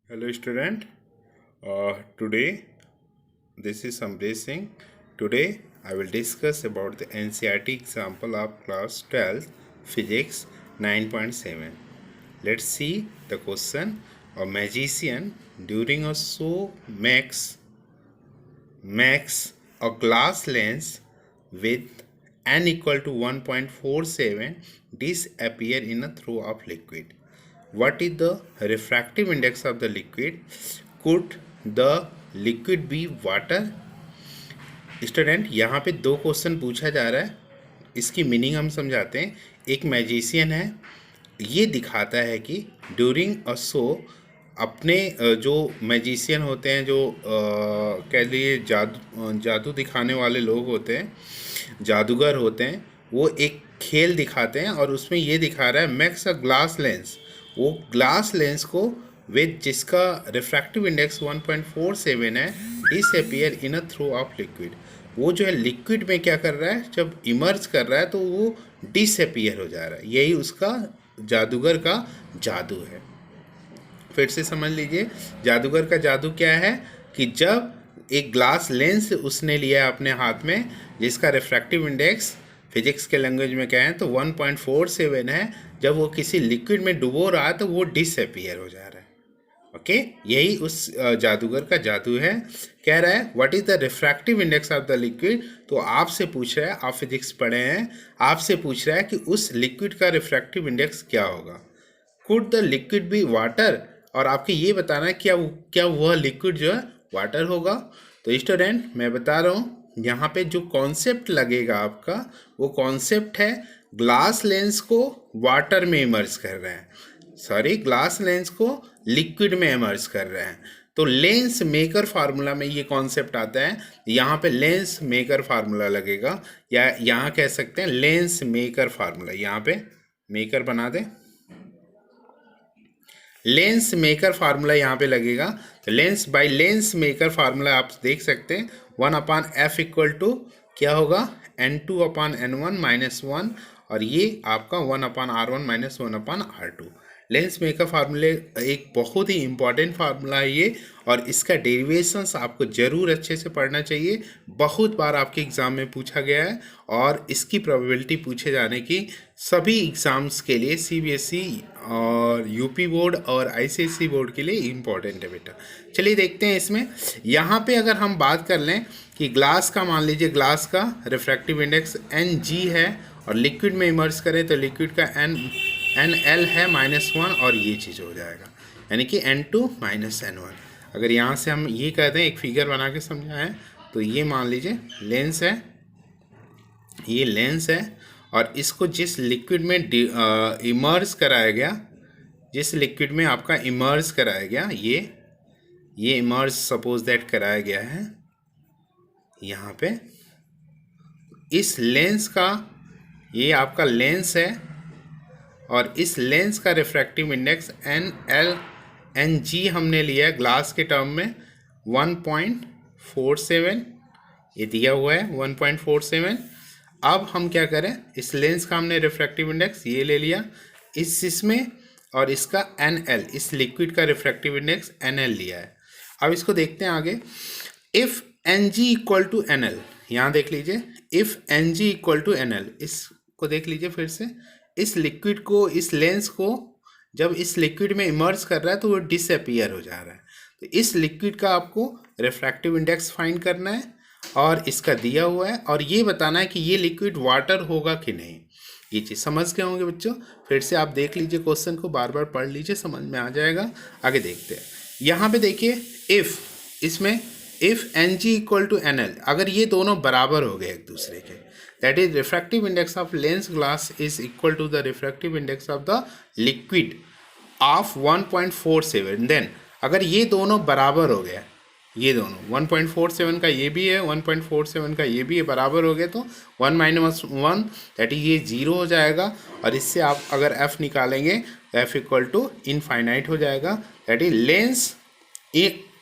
Hello student, today this is Samresh Singh. Today I will discuss about the NCERT example of class 12 physics 9.7. Let's see the question. A magician during a show makes a glass lens with n equal to 1.47 disappear in a throw of liquid. What is the refractive index of the liquid? Could the liquid be water? Student यहाँ पे दो question पूछा जा रहा है, इसकी meaning हम समझाते हैं। एक मैजिशियन है, ये दिखाता है कि ड्यूरिंग अ शो अपने जो मैजिशियन होते हैं, जो कह लिए जादू दिखाने वाले लोग होते हैं, जादूगर होते हैं, वो एक खेल दिखाते हैं और उसमें ये दिखा रहा है मैक्स अ ग्लास लेंस। वो ग्लास लेंस को विद जिसका रिफ्रैक्टिव इंडेक्स 1.47 है disappear in a throw of liquid. वो जो है लिक्विड में क्या कर रहा है, जब इमर्ज कर रहा है तो वो डिसअपियर हो जा रहा है। यही उसका जादूगर का जादू है। फिर से समझ लीजिए, जादूगर का जादू क्या है कि जब एक ग्लास लेंस उसने लिया है अपने हाथ में जिसका रिफ्रैक्टिव इंडेक्स फिजिक्स के लैंग्वेज में क्या है तो 1.47 है, जब वो किसी लिक्विड में डुबो रहा है तो वो डिसअपियर हो जा रहा है। ओके, यही उस जादूगर का जादू है। कह रहा है what is the refractive index of the liquid. तो आपसे पूछ रहा है, आप फिजिक्स पढ़े हैं, आपसे पूछ रहा है कि उस लिक्विड का रिफ्रैक्टिव इंडेक्स क्या होगा। Could the liquid be water, और आपके ये बताना है क्या वह लिक्विड जो है वाटर होगा। तो स्टूडेंट मैं बता रहा हूँ, यहाँ पे जो कॉन्सेप्ट लगेगा आपका वो कॉन्सेप्ट है ग्लास लेंस को वाटर में इमर्ज कर रहे हैं, सॉरी ग्लास लेंस को लिक्विड में इमर्ज कर रहे हैं। तो लेंस मेकर फार्मूला में ये कॉन्सेप्ट आता है। यहाँ पे लेंस मेकर फार्मूला लगेगा, या यहाँ कह सकते हैं लेंस मेकर फार्मूला। यहाँ पे मेकर बना दें, लेंस मेकर फार्मूला यहाँ पे लगेगा। तो lens by lens maker formula आप देख सकते हैं 1/f इक्वल टू क्या होगा n2/n1 -1, और ये आपका 1/r1 - 1/r2। लेंस मेकर फार्मूले एक बहुत ही इंपॉर्टेंट फार्मूला है ये, और इसका डेरिवेशंस आपको ज़रूर अच्छे से पढ़ना चाहिए। बहुत बार आपके एग्ज़ाम में पूछा गया है और इसकी प्रोबेबिलिटी पूछे जाने की सभी एग्ज़ाम्स के लिए सीबीएसई और यूपी बोर्ड और आईसीएसई बोर्ड के लिए इम्पॉर्टेंट है बेटा। चलिए देखते हैं इसमें। यहाँ पे अगर हम बात कर लें कि ग्लास का, मान लीजिए ग्लास का रिफ्रैक्टिव इंडेक्स Ng है और लिक्विड में इमर्ज करें तो लिक्विड का NL है -1, और ये चीज़ हो जाएगा यानी कि N2 - N1। अगर यहाँ से हम ये कहते हैं, एक फिगर बना के समझाएं, तो ये मान लीजिए लेंस है, ये लेंस है, और इसको जिस लिक्विड में इमर्ज कराया गया, जिस लिक्विड में आपका इमर्ज कराया गया, ये इमर्ज सपोज दैट कराया गया है यहाँ पे, इस लेंस का, ये आपका लेंस है और इस लेंस का रिफ्रैक्टिव इंडेक्स Ng हमने लिया है ग्लास के टर्म में 1.47, ये दिया हुआ है 1.47। अब हम क्या करें, इस लेंस का हमने रिफ्रैक्टिव इंडेक्स ये ले लिया इसमें, और इसका NL, इस लिक्विड का रिफ्रैक्टिव इंडेक्स NL लिया है। अब इसको देखते हैं आगे। If Ng equal to NL, यहाँ देख लीजिए, if Ng equal to NL, इसको देख लीजिए फिर से, इस लिक्विड को, इस लेंस को जब इस लिक्विड में इमर्ज कर रहा है तो वो डिसअपियर हो जा रहा है। तो इस लिक्विड का आपको रिफ्रैक्टिव इंडेक्स फाइंड करना है और इसका दिया हुआ है, और ये बताना है कि ये लिक्विड वाटर होगा कि नहीं। ये चीज़ समझ गए होंगे बच्चों। फिर से आप देख लीजिए, क्वेश्चन को बार बार पढ़ लीजिए, समझ में आ जाएगा। आगे देखते हैं। यहाँ पे देखिए, इफ़, इसमें if Ng equal to NL, अगर ये दोनों बराबर हो गए एक दूसरे के, that is refractive index of lens glass is equal to the refractive index of the liquid of 1.47, then अगर ये दोनों बराबर हो गया, ये दोनों 1.47 का ये भी है, 1.47 का ये भी है, बराबर हो गए तो 1 - 1 दैट इज ये 0 हो जाएगा, और इससे आप अगर f निकालेंगे तो f इक्वल टू इनफाइनाइट हो जाएगा। That is lens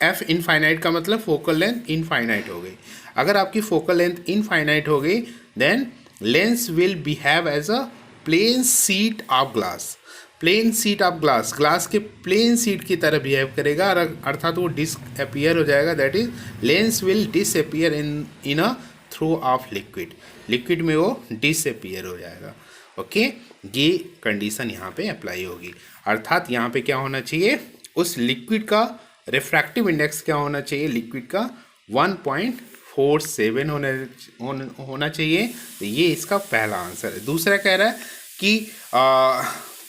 f infinite का मतलब फोकल लेंथ इनफाइनाइट हो गई। अगर आपकी फोकल लेंथ इनफाइनाइट हो गई then lens will behave as a plane sheet of glass. Plane sheet of glass, glass के प्लेन शीट की तरह बिहेव करेगा, अर्थात वो डिसअपियर हो जाएगा, that is lens will disappear in a throw of liquid, liquid में वो डिसअपियर हो जाएगा। ओके, ये कंडीशन यहाँ पे अप्लाई होगी, अर्थात यहाँ पे क्या होना चाहिए, उस लिक्विड का रिफ्रैक्टिव इंडेक्स क्या होना चाहिए, लिक्विड का 1.47 होना चाहिए। तो ये इसका पहला आंसर है। दूसरा कह रहा है कि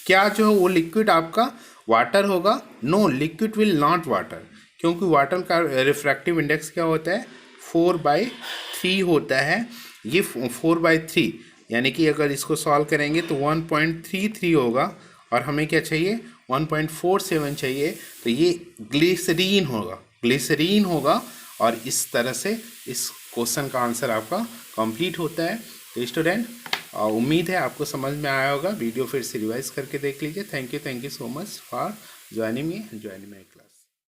क्या जो वो लिक्विड आपका वाटर होगा, no liquid will not water, क्योंकि वाटर का रिफ्रैक्टिव इंडेक्स क्या होता है 4/3 होता है, ये 4/3, यानी कि अगर इसको सॉल्व करेंगे तो 1.33 होगा, और हमें क्या चाहिए 1.47 चाहिए, तो ये ग्लिसरीन होगा, और इस तरह से इस क्वेश्चन का आंसर आपका कंप्लीट होता है। तो स्टूडेंट, उम्मीद है आपको समझ में आया होगा, वीडियो फिर से रिवाइज करके देख लीजिए। Thank you so much for joining my class.